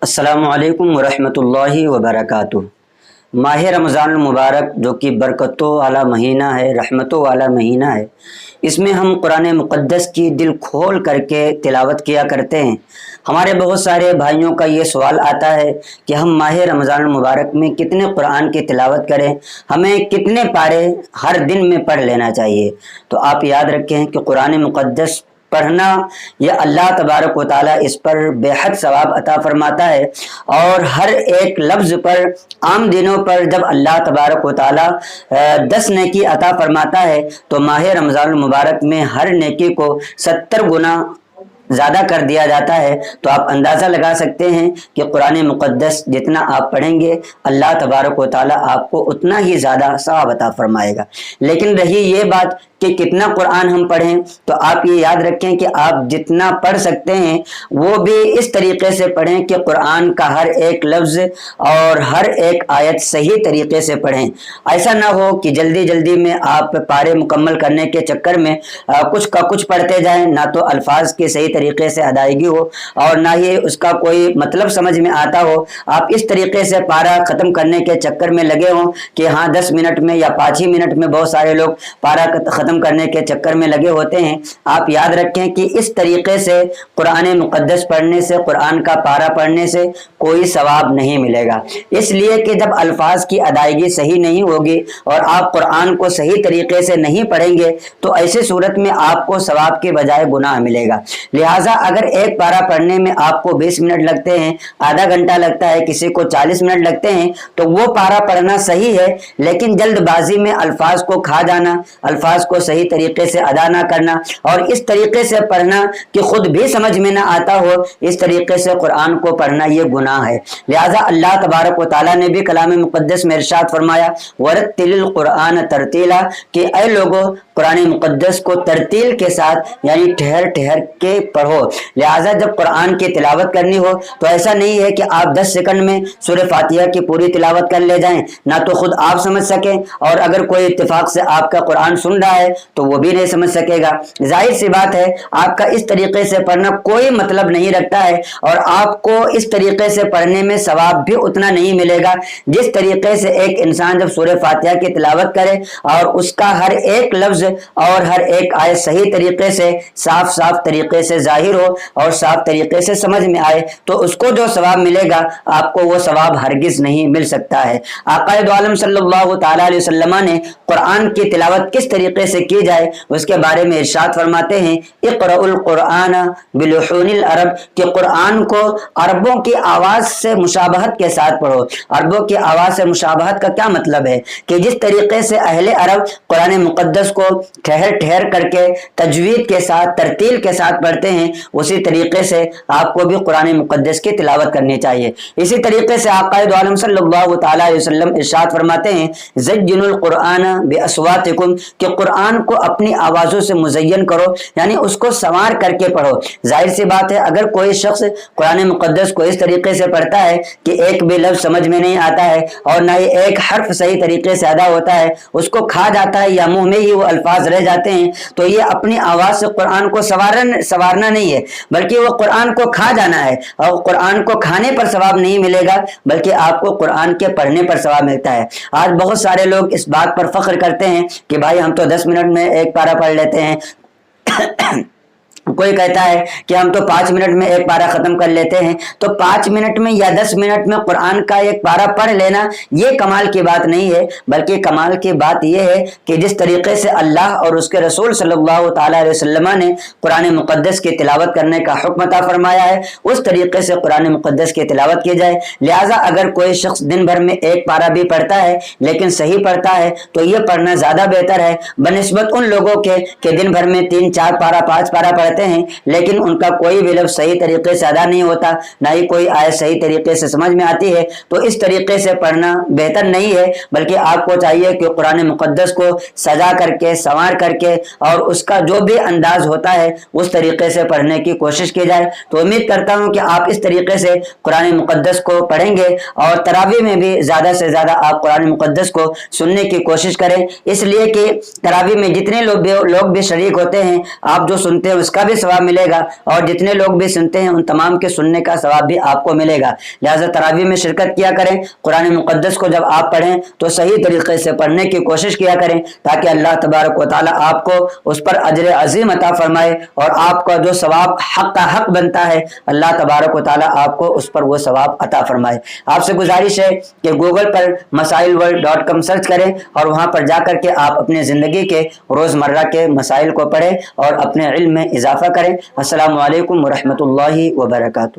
السلام علیکم ورحمۃ اللہ وبرکاتہ۔ ماہ رمضان المبارک جو کہ برکتوں والا مہینہ ہے، رحمتوں والا مہینہ ہے، اس میں ہم قرآن مقدس کی دل کھول کر کے تلاوت کیا کرتے ہیں۔ ہمارے بہت سارے بھائیوں کا یہ سوال آتا ہے کہ ہم ماہ رمضان المبارک میں کتنے قرآن کی تلاوت کریں، ہمیں کتنے پارے ہر دن میں پڑھ لینا چاہیے۔ تو آپ یاد رکھیں کہ قرآن مقدس پڑھنا یہ اللہ تبارک و تعالیٰ اس پر بے حد ثواب عطا فرماتا ہے، اور ہر ایک لفظ پر عام دنوں پر جب اللہ تبارک و تعالیٰ 10 نیکی عطا فرماتا ہے تو ماہ رمضان المبارک میں ہر نیکی کو 70 گنا زیادہ کر دیا جاتا ہے۔ تو آپ اندازہ لگا سکتے ہیں کہ قرآن مقدس جتنا آپ پڑھیں گے اللہ تبارک و تعالیٰ آپ کو اتنا ہی زیادہ ثواب عطا فرمائے گا۔ لیکن رہی یہ بات کہ کتنا قرآن ہم پڑھیں، تو آپ یہ یاد رکھیں کہ آپ جتنا پڑھ سکتے ہیں وہ بھی اس طریقے سے پڑھیں کہ قرآن کا ہر ایک لفظ اور ہر ایک آیت صحیح طریقے سے پڑھیں۔ ایسا نہ ہو کہ جلدی جلدی میں آپ پارے مکمل کرنے کے چکر میں کچھ کا کچھ پڑھتے جائیں، نہ تو الفاظ کی صحیح طریقے سے ادائیگی ہو اور نہ ہی اس کا کوئی مطلب سمجھ میں آتا ہو۔ آپ اس طریقے سے پارا ختم کرنے کے چکر میں لگے ہوں کہ ہاں 10 منٹ میں یا 5 ہی منٹ میں بہت سارے لوگ پارا ختم کرنے کے چکر میں لگے ہوتے ہیں۔ آپ یاد رکھیں کہ اس طریقے سے قرآن مقدس پڑھنے سے، قرآن کا پارا پڑھنے سے کوئی ثواب نہیں ملے گا، اس لیے کہ جب الفاظ کی ادائیگی صحیح نہیں ہوگی اور آپ قرآن کو صحیح طریقے سے نہیں پڑھیں گے تو ایسے صورت میں آپ کو ثواب کے بجائے گناہ ملے گا۔ لہٰذا اگر ایک پارا پڑھنے میں آپ کو 20 منٹ لگتے ہیں، آدھا گھنٹہ لگتا ہے، کسی کو 40 منٹ لگتے ہیں، تو وہ پارا پڑھنا صحیح ہے، لیکن جلد بازی میں الفاظ کو کھا جانا، الفاظ کو صحیح طریقے سے ادا نہ کرنا اور اس طریقے سے پڑھنا کہ خود بھی سمجھ میں نہ آتا ہو، اس طریقے سے قرآن کو پڑھنا یہ گناہ ہے۔ لہٰذا اللہ تبارک و تعالیٰ نے بھی کلام مقدس میں ارشاد فرمایا وَرَتِّلِ الْقُرْآنَ تَرْتِيلًا کہ اے لوگوں قرآن مقدس کو ترتیل کے ساتھ یعنی ٹھہر ٹھہر کے پڑھو۔ لہٰذا جب قرآن کی تلاوت کرنی ہو تو ایسا نہیں ہے کہ آپ 10 سیکنڈ میں سورہ فاتحہ کی پوری تلاوت کر لے جائیں، نہ تو خود آپ سمجھ سکیں اور اگر کوئی اتفاق سے آپ کا قرآن سن رہا ہے تو وہ بھی نہیں سمجھ سکے گا۔ ظاہر سی بات ہے آپ کا اس طریقے سے پڑھنا کوئی مطلب نہیں رکھتا ہے، اور آپ کو اس طریقے سے پڑھنے میں ثواب بھی اتنا نہیں ملے گا جس طریقے سے ایک انسان جب سورہ فاتحہ کی تلاوت کرے اور اس کا ہر ایک لفظ اور ہر ایک آیت صحیح طریقے سے صاف صاف طریقے سے ظاہر ہو اور صاف طریقے سے سمجھ میں آئے تو اس کو جو ثواب ملے گا آپ کو وہ ثواب ہرگز نہیں مل سکتا ہے۔ آقا دو عالم صلی اللہ تعالی علیہ وسلم نے قرآن کی تلاوت کس طریقے سے کی جائے اس کے بارے میں ارشاد فرماتے ہیں اقرأوا القرآن بلحون العرب کہ قرآن کو عربوں کی آواز سے مشابہت کے ساتھ پڑھو۔ عربوں کی آواز سے مشابہت کا کیا مطلب ہے کہ جس طریقے سے اہل عرب قرآن مقدس کو ٹھہر ٹھہر کر کے تجوید کے ساتھ ترتیل کے ساتھ پڑھتے ہیں، اسی طریقے سے آپ کو بھی قرآن مقدس کی تلاوت کرنی چاہیے۔ اسی طریقے سے آقا دو عالم صلی اللہ تعالی علیہ وسلم ارشاد فرماتے ہیں زینوا القرآن باصواتکم کہ قرآن کو اپنی آوازوں سے مزین کرو، یعنی اس کو سنوار کر کے پڑھو۔ ظاہر سی بات ہے اگر کوئی شخص قرآن مقدس کو اس طریقے سے پڑھتا ہے کہ ایک بھی لفظ سمجھ میں نہیں آتا ہے اور نہ ہی ایک حرف صحیح طریقے سے ادا ہوتا ہے، اس کو کھا جاتا ہے یا منہ میں ہی وہ الفاظ رہ جاتے ہیں، تو یہ اپنی آواز سے قرآن کو سنوارنا نہیں ہے بلکہ وہ قرآن کو کھا جانا ہے، اور قرآن کو کھانے پر ثواب نہیں ملے گا بلکہ آپ کو قرآن کے پڑھنے پر ثواب ملتا ہے۔ آج بہت سارے لوگ اس بات پر فخر کرتے ہیں کہ بھائی ہم تو 10 منٹ میں ایک پارہ پڑھ لیتے ہیں، کوئی کہتا ہے کہ ہم تو 5 منٹ میں ایک پارہ ختم کر لیتے ہیں۔ تو 5 منٹ میں یا 10 منٹ میں قرآن کا ایک پارہ پڑھ لینا یہ کمال کی بات نہیں ہے، بلکہ کمال کی بات یہ ہے کہ جس طریقے سے اللہ اور اس کے رسول صلی اللہ تعالی علیہ وسلم نے قرآن مقدس کی تلاوت کرنے کا حکم عطا فرمایا ہے اس طریقے سے قرآن مقدس کی تلاوت کی جائے۔ لہٰذا اگر کوئی شخص دن بھر میں ایک پارہ بھی پڑھتا ہے لیکن صحیح پڑھتا ہے تو یہ پڑھنا زیادہ بہتر ہے بنسبت ان لوگوں کے کہ دن بھر میں 3 4 پارہ 5 پارہ پڑھتے ہیں لیکن ان کا کوئی بھی لفظ صحیح طریقے سے ادا نہیں ہوتا، نہ ہی کوئی آیت صحیح طریقے سے سمجھ میں آتی ہے۔ تو اس طریقے سے پڑھنا بہتر نہیں ہے، بلکہ آپ کو چاہیے کہ قرآن مقدس کو سجا کر کے سنوار کر کے اور اس کا جو بھی انداز ہوتا ہے اس طریقے سے پڑھنے کی کوشش کی جائے۔ تو امید کرتا ہوں کہ آپ اس طریقے سے قرآن مقدس کو پڑھیں گے، اور تراویح میں بھی زیادہ سے زیادہ آپ قرآن مقدس کو سننے کی کوشش کریں، اس لیے کہ تراویح میں جتنے لوگ بھی شریک ہوتے ہیں آپ جو سنتے ہیں اس کا کا بھی ثواب ملے گا اور جتنے لوگ بھی سنتے ہیں ان تمام کے سننے کا ثواب بھی آپ کو ملے گا۔ لہٰذا تراویح میں شرکت کیا کریں، قرآن مقدس کو جب آپ پڑھیں تو صحیح طریقے سے پڑھنے کی کوشش کیا کریں تاکہ اللہ تبارک و تعالیٰ آپ کو اس پر اجر عظیم عطا فرمائے، اور آپ کا جو ثواب حق کا حق بنتا ہے اللہ تبارک و تعالیٰ آپ کو اس پر وہ ثواب عطا فرمائے۔ آپ سے گزارش ہے کہ گوگل پر مسائلworld.com سرچ کریں اور وہاں پر جا کر کے آپ اپنے زندگی کے روزمرہ کے مسائل کو پڑھیں اور اپنے علم میں اضافہ کریں۔ السلام علیکم ورحمۃ اللہ وبرکاتہ۔